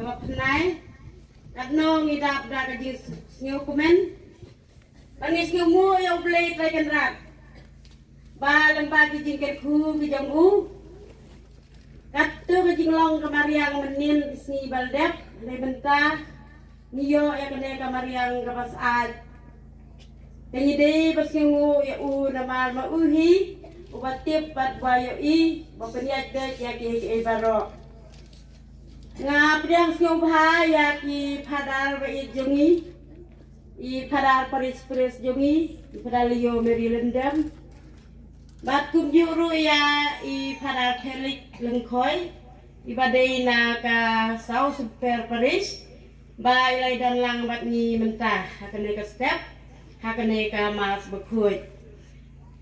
กับนายกับน้องนี่ดับดักกับยิงเงี้ยวคุมันบางทีเงี้ยวงูyang play tryกันรักBalang pagi jing kyrkhu ki jong u kattu ki jing long kamariang menin sni baldep le benta niyo ya kene kamariang kapas ad tengi de pasingu ya u namal ma uhi ubatip pat bayo i bapeniat de ya ki baro nga priang sing bha ya ki phadar ba i jongi i phadar Parish jongi i phadar yo Marylandam Bat kum juru ya i para Felix lengkoi ibadai na ka sau super Parish ba ilai dan lang bat ni mentah hakane ka step hakane ka mas bekui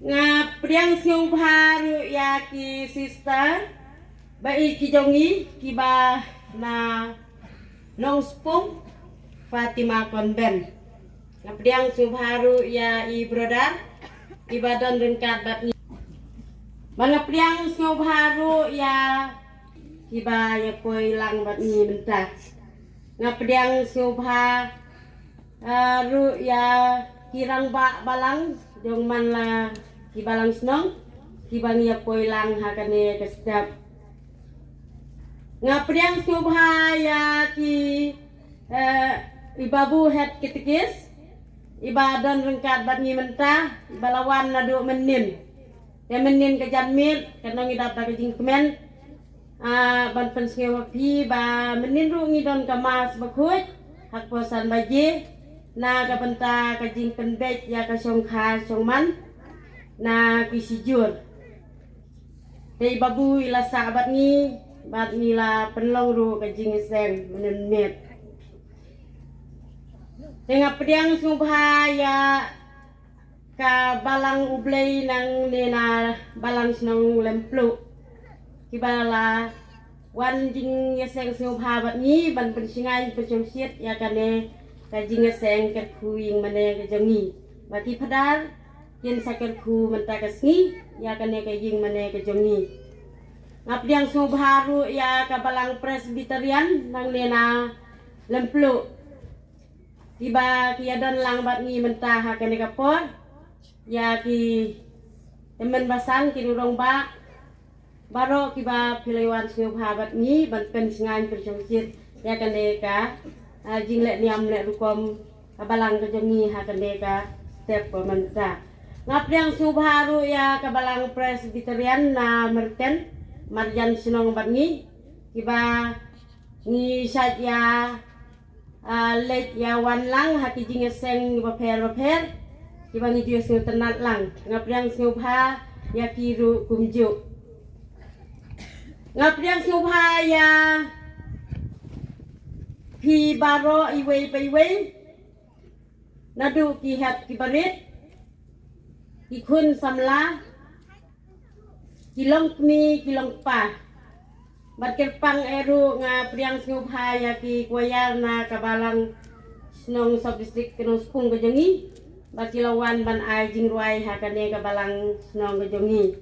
nga priang siung baru ya ki sister ba i ki jongi ki ba na long spung Fatima Convent nga priang siung baru ya i brother ibadan rengkat bat ni Mana priang snow baru ya kiba ya koi lang bat ni mentah. Nga priang snow baru ya kirang balang dong man la kibalang shnong kiba ni ya koi lang hakane kesdap. Nga priang snow ya ki ibabu het kitikis ibadan rengkat bat ni mentah balawan nadu menin. Yang menin ke jamir karena ngidap tak jing kemen ban pensngewa pi ba menin ru ngidon ke mas bakut hak posan baje na ka benta ka jing penbet ya ka songkha songman na kisijur tei babu ila sahabat ni bat ni la penlong ru ka jing seng menin met tengah pediang subha ya ka balang ublay nang nena balang shnong Lem-pluh kibala wan jing yaseng subha bat ni ban pensingai pensiet ya kane ka jing yaseng kyrkhu îngmane ka jongi bati padar yen sa kyrkhu menta ka sngi ya kane ka îngmane ka jongi ngap diang subha ru ya ka balang Presbyterian nang nena Lem-pluh tiba kiadan lang bat ni menta ha kane ka por ya ki temen basan ki durong ba baro ki ba pilaiwan sing bhabat ni ban pen singan perjongsit ya kane ka jing le niam le rukom balang ka jongi ha kane ka step ko menta ngap yang subharu ya ka balang Presbyterian na merten marjan sinong bat ni ki ba ni sat ya let ya Wahlang ha ki jing seng ba pher Iba ni Dios ng tenat lang ngapriang snubha ya kiru kumju ngapriang snubha ya pi baro iwe iwe nadu ki hat ki barit ki kun samla kilong ni kilong pa barkerpang eru ngapriang snubha ya ki kuayar na kabalang snong sub district kenong spung kajongi Bakilawan ban ai jing ruai hakane ka balang shnong ka jongi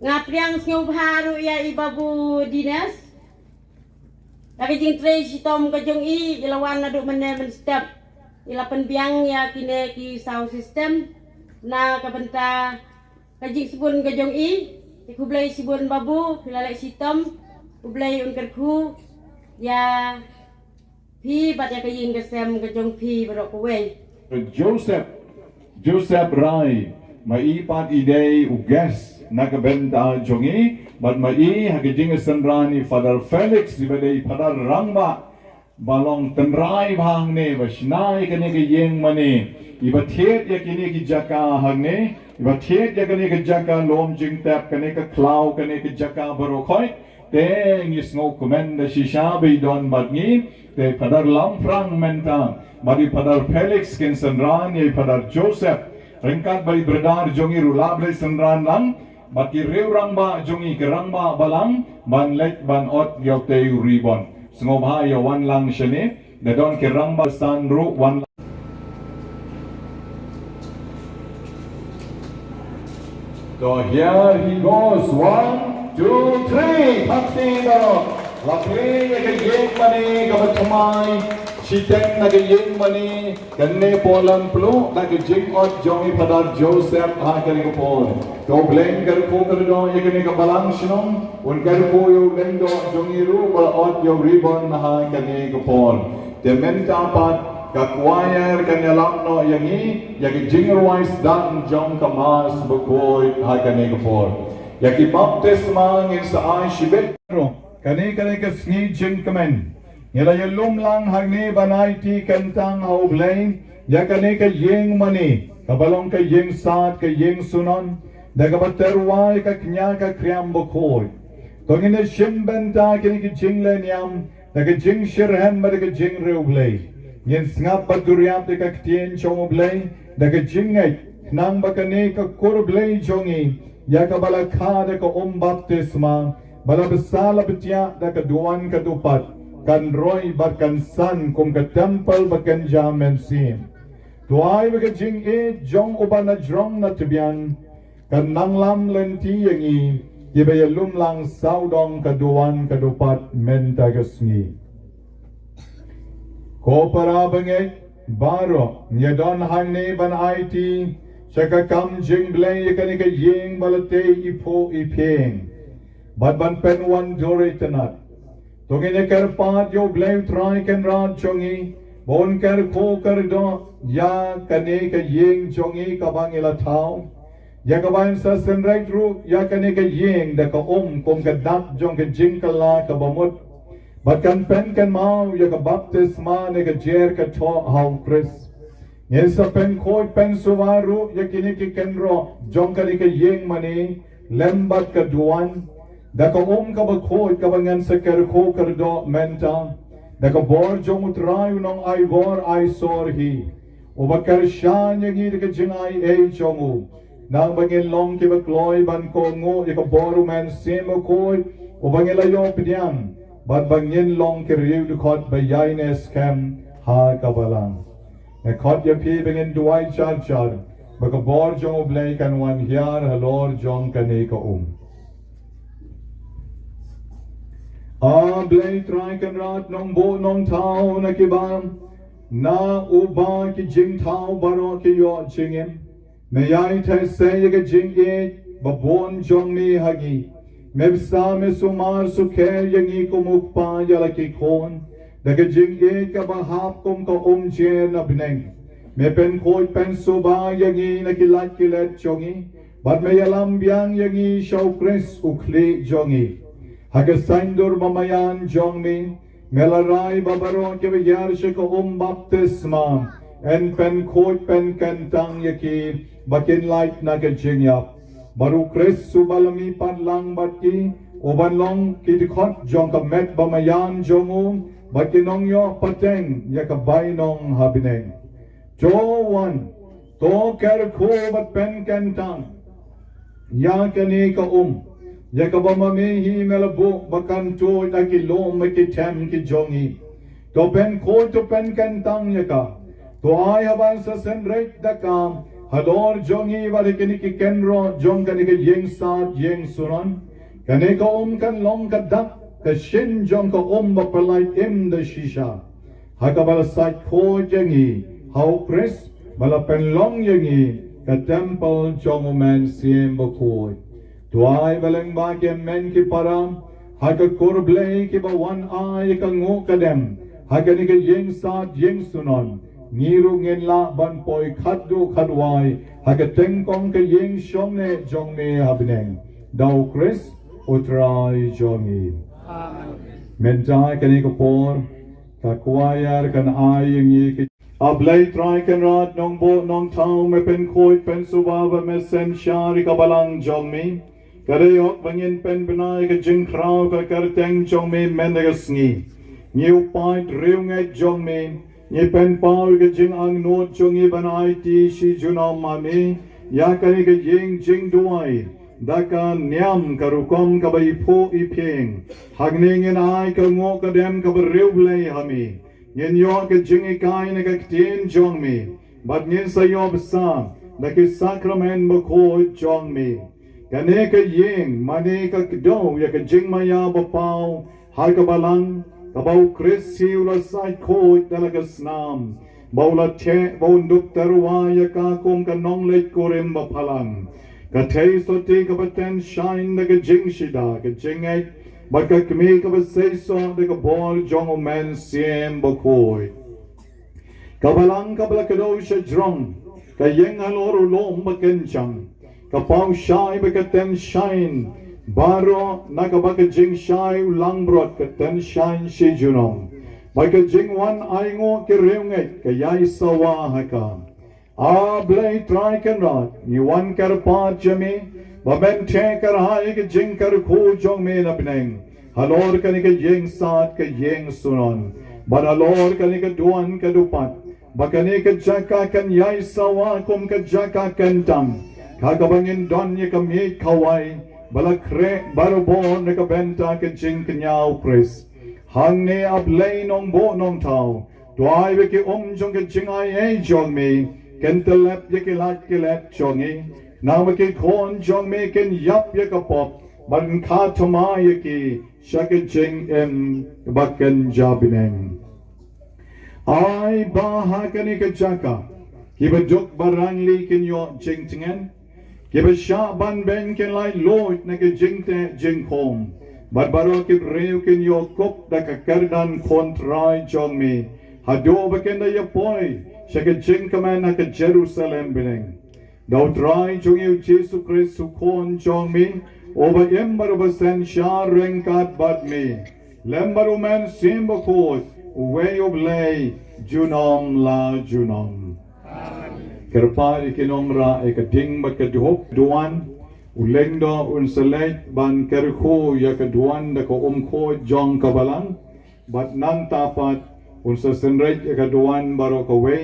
ngapriang snow baru ya ibabu dinas tapi jing tre sitom ka jongi ilawan nadu mene men step ilapan biang ya kine ki sound system na ka benta ka jing sibun ka jongi ikublay sibun babu pilalek sitom ublay un kyrkhu ya pi bat ya ka jing ka sem ka jong pi barok kuwe Joseph Rai mai pat idei uges nakabenta jongi but mai hagijing sanrani Father Felix ibadei Father Rangba balong tenrai bhang ne vashnai kane ke yeng mane ibathet ya kine ki jaka hangne ibathet ya kane ke jaka lom jing tap kane ke cloud kane ke jaka barokhoi te ngis ngo comment da shisha be don badngi te Father Lamprang menta bagi Padar Felix ken senran ye Padar Joseph rengkat bagi berdar jongi rulabre senran lang bagi reurangba jongi kerangba balang ban let ban ot yote ribon sngobha yo wan lang shene the don kerangba san ru wan so here he goes 1 2 3 Bhakti daro lakli ye mani ka thymmai chiteng na îngmane kan ne polan plu na jing ot jongi padar Joseph ha kan ko pon to bleng kyrkhu do yakne ka balang shnong un kyrkhu yo lendo jongi ru ba ot yo ribbon ha kan ko pon te menta pat ka choir kan yalam no yangi yaki jing ruais dan jong ka mas bukoy ha kan ko pon yaki baptisma ngin sa ai shibet ro kani ka sni jing kamen Yala yalum lang hagni banai ti kentang haublay yakane ka yeng mani kabalong ka yeng saat ka yeng sunon dagabaterwai ka knya ka kriam bokoy tongine shimbenta kini ki jinglen yam daga jing shirhem daga jing reublay yen snap baturiap ka ktien chomoblay daga jingai nang bakane ka kurblay jongi yakabala ka ka baptisma bala besala betia daga duan ka dupat kan roy bakan san kum ka temple bakan jamen sim tuai bakan jing e jong ubana jong na tibian kan nanglam lenti yangi yebaya lumlang saudong kaduan kadupat menta gasngi ko para bangai baro nyadon hangne ban IT chaka kam jing blay yakani ka yeng balate ipo ipeng bad ban pen wan dore tanat Tungine ker pat yo blame try ken ran chongi bon ker ko ker do ya kane ka yeng chongi ka bang ila thau ya ka ban sa sen right ru ya kane ka yeng da ka kom ka dap jong ka jing ka la ka bamut bat kan pen kan mau ya ka baptisma ne ka jer ka tho hau Chris ne sa pen ko pen suwaru ya kine ki ken ro jong ka ni ka yeng mani lembat ka duan da ka ka bakhoy ka bangan sa kyrkhu kardo menta da ka bor jong utray nong ay bor ay sor hi o bakar shan yang hi ka jingai e jongu nang bangin long ki bakloy ban ko ngo ka bor man semo koy o bangila yo pidyam bat bangin long ki riu du khot bayines kem ha ka balang na khot ya pi bangin duai char char baka bor jong oblay kan wan hiar halor jong kane ka blay try kan rat nong bo nong tao na kibam na uba ki jing tao baro ki yo jingem me yai thai se ye jing e babon jong mi hagi me sa me sumar su kher yangi ko mukpa yala ki khon daga jing e ka ba hap kom ka je na bineng me pen khoi pen su ba yangi na ki lat ki let jongi bat me yalam biang yangi shau kres ukli jongi Hagasandur mamayan jongmi melarai babaro ke yar shiko baptisma en pen khoi pen kentang yaki bakin light na ke jingyap baru Chris subalami padlang batki obanlong kitikot jong ka met bamayan jongu bakinong yo pateng yakabai nong habineng Jowan to kyrkhu bat pen kentang yakani ka Yakabama mehi melabu bakan to taki lom ki tem ki jongi to pen ko to pen kentang yaka to ay haban sa senrek dakam halor jongi walikini ki kenro jong kani ki yeng sa yeng suran kani ka kan long ka dak ka shin jong ka bapalai im da shisha hakabala sait ko jengi how Chris bala pen long yengi ka temple jong man siem bakoi Tuai baleng ba ke men ki param haka kurblay ki ba wan ay ka ngo kadem haka ni ka yeng saat yeng sunon ngiru ngin la ban poi khaddu khadwai haka tengkong ka yeng shomne jongme habneng daw Chris utrai jongi amen mentai ka ni ka por ka kuayar kan ay yengi Ablay try kan rat nong bo nong tao me pen khoi pen subaba me sen shari ka balang jongmi Karayok bangin pen benai ka jing krao ka karteng jong me menegas ngi. Niu pait riu ngay jong me. Ni pen pao ka jing ang not jong i banai ti si junam mami. Ya kani ka jing duai. Daka niam karukom ka bay po ipeng. Hagningin ay ka ngo ka dem ka bariu blay hami. Ngin yo ka jing ikay na ka ktien jong me. Bat ngin sa yo basa. Na ki sakramen bako jong me. Kane ka yeng mane ka kdo ya ka jing maya bapau har ka balang kabau Chris hiula sai koi dalagas nam baula te bonduk terwaya ka kong kanong leit kurim bapalang katay soti kapaten shine daga jing shida ka jingay baka kami kapasay so daga bol jong omen siem bakoi kabalang kabala kado siya drong kayeng aloro lom bakenchang kapau shai bakaten shine baro nakabaka jing shai ulang brot katen shine si junong baka jing wan aingo kireungay kayay sawa haka blay try kan rat ni wan kar pa jami baben te kar hai ke jing kar khu jong me na bneng halor kan ke jing sat ke jing sunon ban halor kan ke duan ke dupat bakane ke jaka kan yai sawa kum ke jaka kan tam kagabangin don ye kami kawai balakre barbo ne ka benta ke jing knyau kris hang ne ablay nong bo nong tau dwai ke jong ke jing ai jong me ken telep ye ke lat ke let jongi naw ke kon jong me ken yap ye ka pop ban kha thoma ye ki shak jing em baken jabinen ai ba ha ken ke jaka ki ba jok barang li ken yo jing tingen ki ba sha ban ben ken lai loit na ke jing te jing kom bar baro ke reu ken yo kop da ka kardan kontrai jong me hado ba ken da ye poi Shaka jing kaman na ka Jerusalem biling. Daw try jong yu Jesu Christu kon jong mi. Oba embar ba sen sha renkat bad mi. Lembar umen simba kot. Uwe oblay junom la junom. Kerpa ikinom ra ekating ba kaduhop duan. Ulengdo unselek ban kyrkhu ya kaduan da ko ko jong kabalang. Bat nan tapat unsa senrek ikaduan baro kawe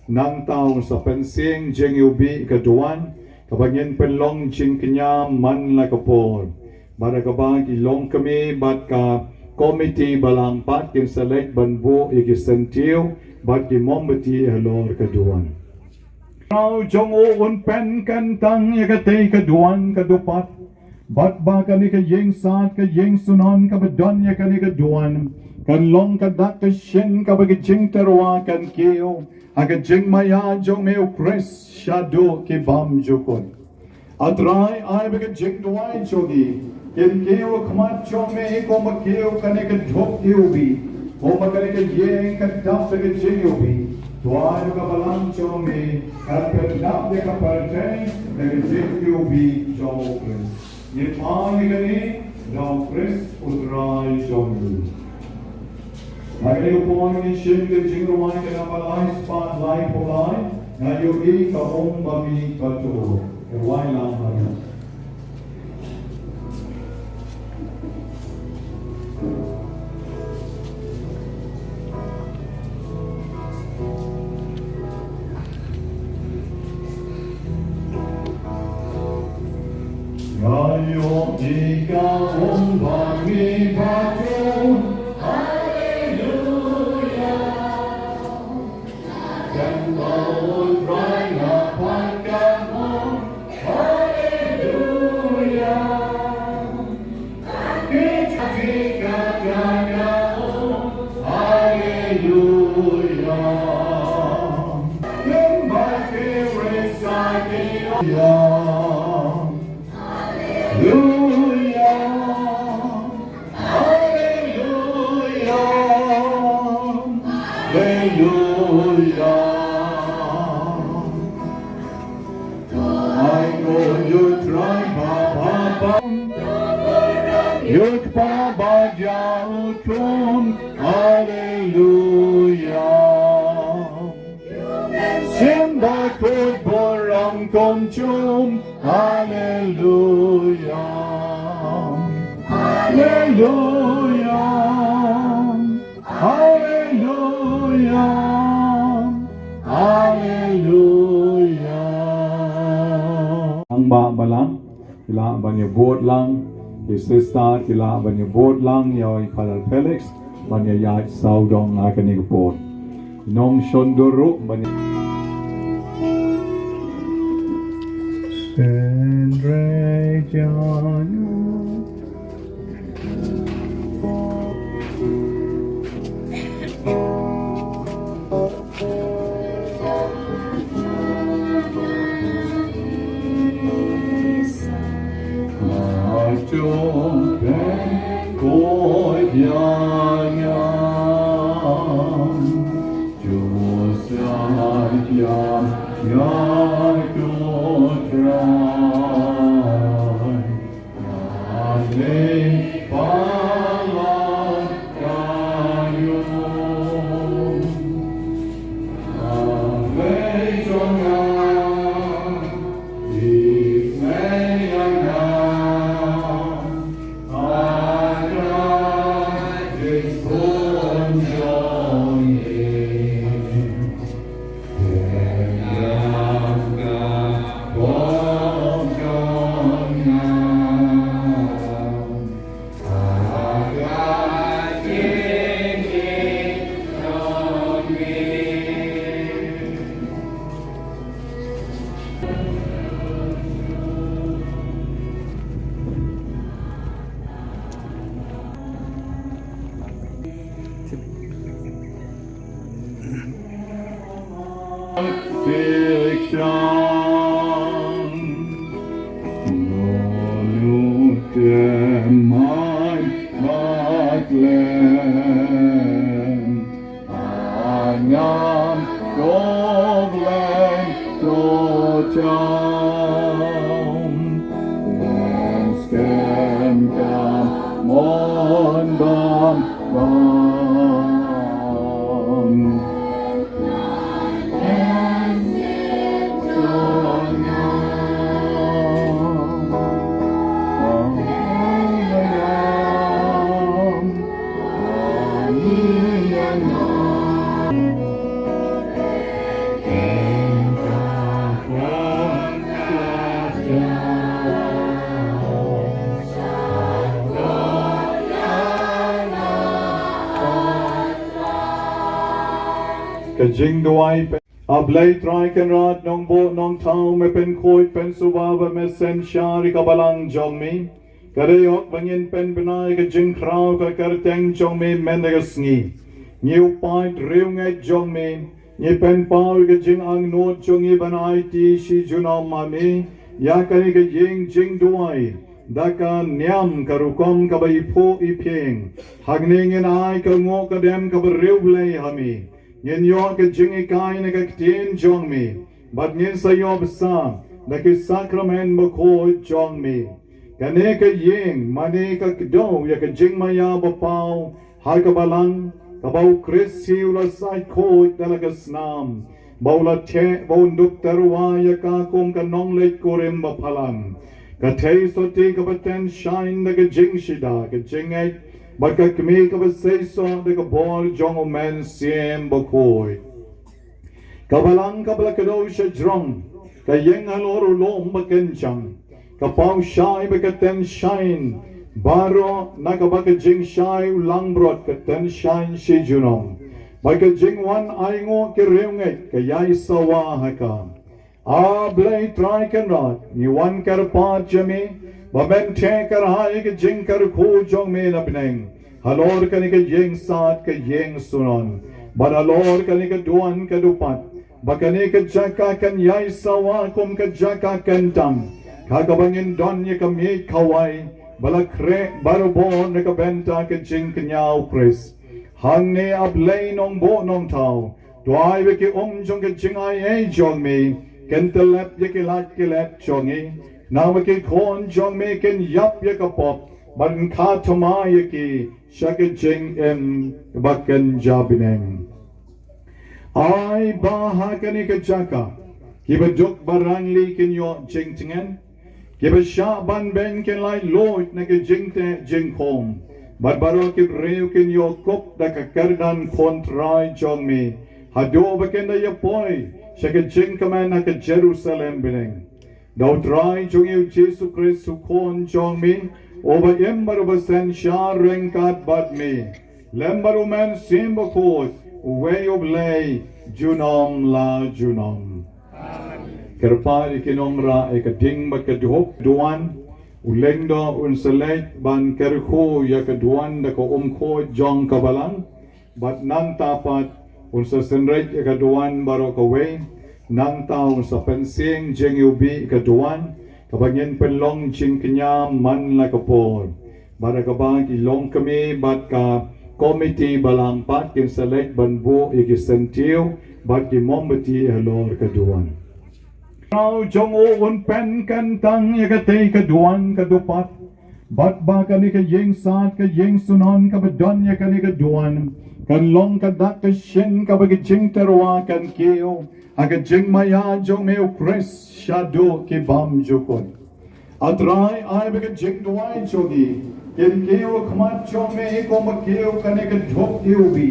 nang tao sa pensing jeng yubi ikaduan kabangin penlong jing kenya man la kapor bara kabang ilong kami bat ka committee balang pat kin select banbu ikisentiu bat ki mombati halor kaduan now jong o un pen kan tang ikatay kaduan kadupat bat ba kani ka yeng sat ka yeng sunon ka badon ya kani kaduan kan long ka dak ka shen ka bagi jing terwa kan keo aga jing maya jong meu kres shado ki bam jukon atrai ai bagi jing duai jogi ken keo khamat jong me ko ma keo kane ka dhok ubi ko ma kane ka yeng ka dap bagi jing ubi duai ka balang jong me ka dap de ka parte bagi jing ubi jong kres ye pa ni kane jong kres utrai jong Agni upon ni shin ke jingruan ke napalai spotlight polai na yogi ka om bami kato ke wai lang hanya yogi ka om bami kato Yut pa ba jautum, Hallelujah. Simba kut borang kom chum, Hallelujah. Hallelujah. Hallelujah. Hallelujah. Ang balang, kila banyo boat lang. Sister kila banyo board lang yoy Father Felix banyo yat saudong akanig board nong shondoro banyo Sendre jana Jing Dwai Ablay Triken Rod Nong Bo Nong Tau Me Pen Koi Pen Subaba Me Sen Shari Ka Balang Jong Mi Karayok Bangin Pen Benai Ka Jing Krau Ka Karteng Jong Mi Menega Sngi New Point Riung Jong Mi Ni Pen Pau Ka Jing Ang Not Jong I Banai Ti Shi Junam Mami Yakari Ka Jing Jing Dwai Daka Nyam Karukom Ka Bai Po I Ping Hagning in Ai Ka Ngo Ka Dem Ka Bariu Blay Hami Yen yo ke jingi kai na ke tien jong mi, but yen sa yo basa na ke sacrament mo ko jong mi. Kane ke yeng mane ka kdo ya ke jing maya ba pau har ka balang ka bau Chris hiula sai ko dala ka snam. Bau la te bau nduk terwa ya ka kom ka nong le korim ba palang. Ka te so te ka baten shine na ke jing shida ke jing ai but ka kmi ka ba say so de ka bol jong o men siem ba koi ka balang ka bla ka do sha drong ka yeng alor lom ba ken chang ka pau shai ba ka ten shine baro na ka ba ka jing shai lang brot ka ten shine shi junong ba ka jing wan ai ngo ke reung ai ka yai sawa ha ka a blai try kan rot ni wan kar pa jami Baben te kar hai ke jing kar khu jong me na bneng halor kani ke jing sat ke jing sunon but halor kani ke duan ke dupat bakani ke jaka kan yai sawa kum ke jaka kan tam kagabangin don ye ke mi kawai bala kre barbo ne ke benta ke jing knyau kris hang ne ab lei nong bo nong tau dwai be ke jong ke jing ai e jong me ken telep ye ke lat ke let jongi Now we can corn John making yap yakapop, but in Katoma yaki, shakajing bakan jabinem. I bahakanika jaka, give a juk barang leak in your jingtingen, give a sharp ban ben can like Lord naka jingte jing home, but barokib reuk in your cook like a kardan kontrai jong me, hado bakenda ya boy, shakajing command naka Jerusalem bining. Now try jong you Jesus Christ su kon jong mi over ember basen sha renkat bad me lembaru man simba kot way of lay junom la junom kerpa ikinom ra ekading bakadhop duan ulengdo unselek ban kyrkhu yakaduan da ko ko jong kabalang but nang tapat unsa senrek yakaduan baro ko way nang tao sa pensing jeng yubi kaduan kabangin penlong jing kenya man la kapor bara kabang ilong kami bat ka committee balang pat kin select banbu ikisentiu bat ki mombati halor kaduan now jong o un pen kan tang yakate kaduan kadupat bat ba kani ka yeng sat ka yeng sunon ka badon yakani kaduan kan long kadak ke shen ka bagi jing terwa kan keo aga jing maya jong meu kres shadow ke bam jokon atrai ai bagi jing doai jogi ken keo khamat jong me ko ma keo kane ka dhok keo bi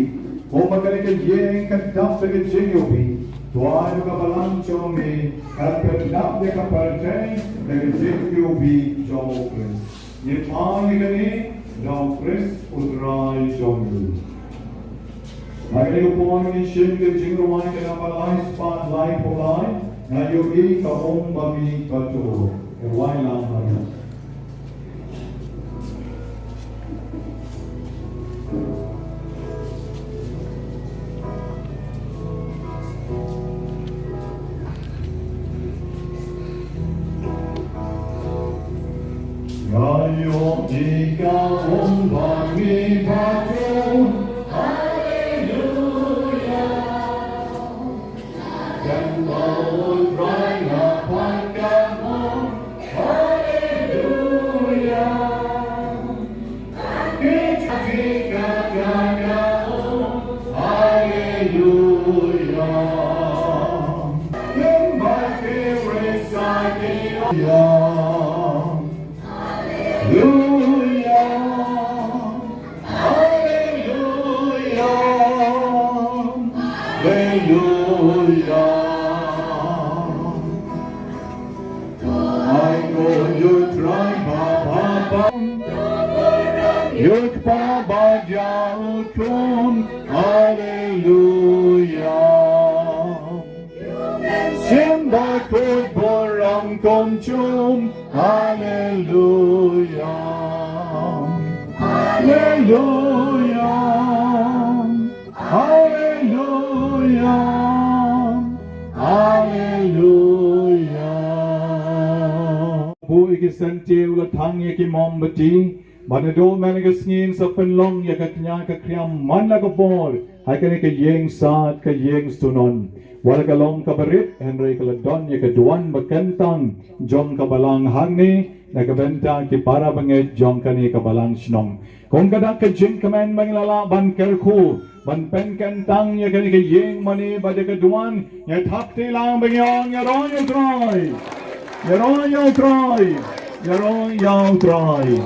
ko ma kane ka yeng ka dap bagi jing yo bi doai ka balang jong me ka dap de ka parjai bagi jing keo bi jong kres ye pai kane jong kres utrai jong yo Magari upon ni shin ke jingruai ke napalai spot lai polai na yogi ka om bami kato e wai lang hari. Gayo ika om bami kato Yuk pa bajautun, Hallelujah. Simba kut borang komchum, Hallelujah. Hallelujah. Hallelujah. Hallelujah. Bu iki senti ula thang iki mombati. Mana do mana ke sngin sa penlong ya ka knya ka kriam man la ka bol hai ka ne ka yeng saat ka yeng sunon wala ka long ka barit henry ka ladon ya ka duan makentang jong ka balang hangni na ka benta ki para banget jong ka ni ka balang shnong kung kada ka jing kamen manglala ban kyrkhu ban pen kentang ya ka ni ka yeng mani bade ka duan ya thakti lang bangyong ya ron yo troy ya ron yo troy ya ron yo troy